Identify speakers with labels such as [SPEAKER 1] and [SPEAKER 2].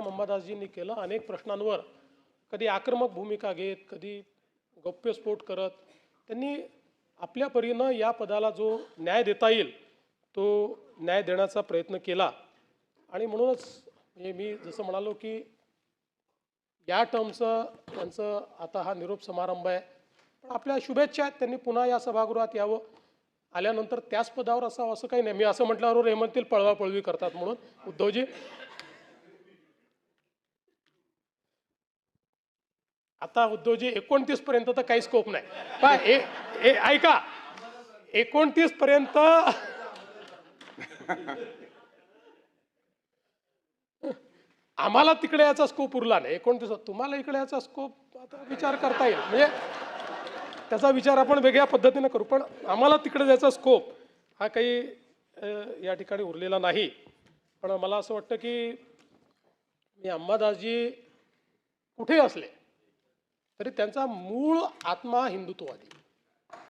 [SPEAKER 1] अंबादासजींनी केलं अनेक प्रश्नांवर कधी आक्रमक भूमिका घेत कधी गौप्यस्फोट करत त्यांनी आपल्या परीनं या पदाला जो न्याय देता येईल तो न्याय देण्याचा प्रयत्न केला आणि म्हणूनच मी जसं म्हणालो की या टर्मचं त्यांचं आता हा निरोप समारंभ आहे पण आपल्या शुभेच्छा आहेत त्यांनी पुन्हा या सभागृहात यावं आल्यानंतर त्याच पदावर असावं असं काही नाही मी असं म्हटल्यावर हे म्हणतील पळवापळवी करतात म्हणून उद्धवजी आता उद्धवजी 29 पर्यंत तर काही स्कोप नाही पण ऐका 29 पर्यंत आम्हाला तिकडे याचा स्कोप उरला नाही 29 तुम्हाला इकडे याचा स्कोप आता विचार करता येईल म्हणजे त्याचा विचार आपण वेगळ्या पद्धतीने करू पण आम्हाला तिकडे त्याचा स्कोप हा काही या ठिकाणी उरलेला नाही पण मला असं वाटतं की मी अंबादासजी कुठे असले तरी त्यांचा मूळ आत्मा हिंदुत्ववादी